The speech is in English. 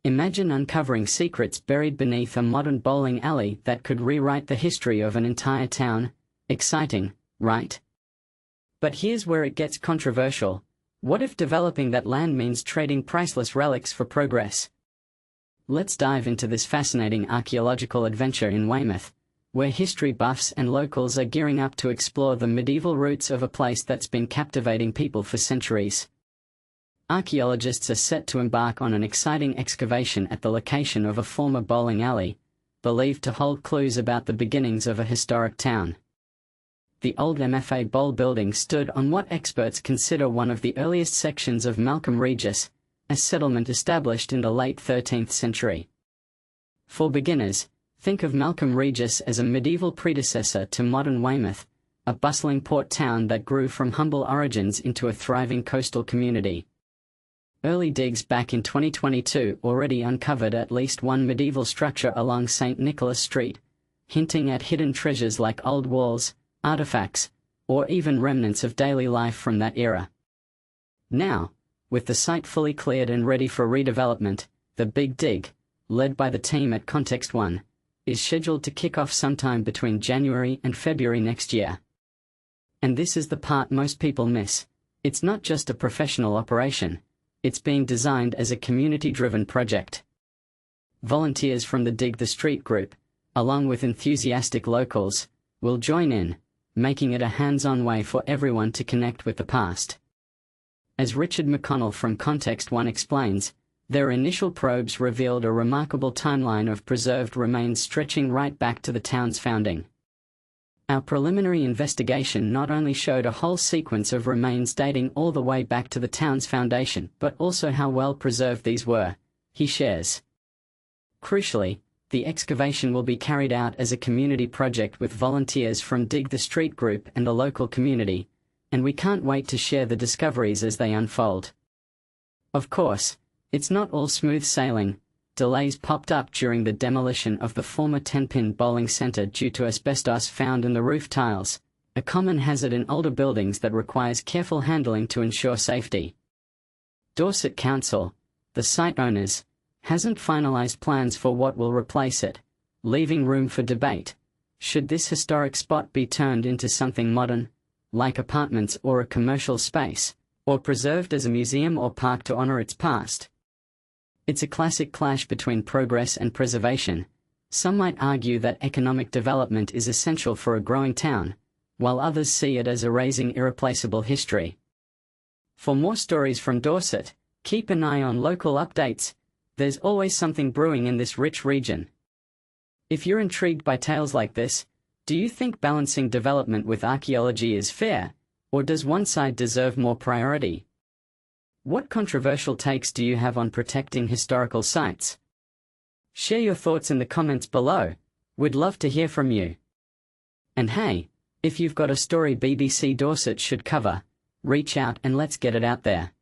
Imagine uncovering secrets buried beneath a modern bowling alley that could rewrite the history of an entire town. Exciting, right? But here's where it gets controversial. What if developing that land means trading priceless relics for progress? Let's dive into this fascinating archaeological adventure in Weymouth, where history buffs and locals are gearing up to explore the medieval roots of a place that's been captivating people for centuries. Archaeologists are set to embark on an exciting excavation at the location of a former bowling alley, believed to hold clues about the beginnings of a historic town. The old MFA Bowl building stood on what experts consider one of the earliest sections of Melcombe Regis, a settlement established in the late 13th century. For beginners, think of Melcombe Regis as a medieval predecessor to modern Weymouth, a bustling port town that grew from humble origins into a thriving coastal community. Early digs back in 2022 already uncovered at least one medieval structure along St. Nicholas Street, hinting at hidden treasures like old walls, artifacts, or even remnants of daily life from that era. Now, with the site fully cleared and ready for redevelopment, the Big Dig, led by the team at Context One, is scheduled to kick off sometime between January and February next year. And this is the part most people miss. It's not just a professional operation. It's being designed as a community-driven project. Volunteers from the Dig the Street group, along with enthusiastic locals, will join in, making it a hands-on way for everyone to connect with the past. As Richard McConnell from Context One explains, their initial probes revealed a remarkable timeline of preserved remains stretching right back to the town's founding. Our preliminary investigation not only showed a whole sequence of remains dating all the way back to the town's foundation, but also how well preserved these were, he shares. Crucially, the excavation will be carried out as a community project with volunteers from Dig the Street group and the local community, and we can't wait to share the discoveries as they unfold. Of course, it's not all smooth sailing. Delays popped up during the demolition of the former 10-pin bowling centre due to asbestos found in the roof tiles, a common hazard in older buildings that requires careful handling to ensure safety. Dorset Council, the site owners, hasn't finalised plans for what will replace it, leaving room for debate. Should this historic spot be turned into something modern, like apartments or a commercial space, or preserved as a museum or park to honour its past? It's a classic clash between progress and preservation. Some might argue that economic development is essential for a growing town, while others see it as erasing irreplaceable history. For more stories from Dorset, keep an eye on local updates. There's always something brewing in this rich region. If you're intrigued by tales like this, do you think balancing development with archaeology is fair, or does one side deserve more priority? What controversial takes do you have on protecting historical sites? Share your thoughts in the comments below. We'd love to hear from you. And hey, if you've got a story BBC Dorset should cover, reach out and let's get it out there.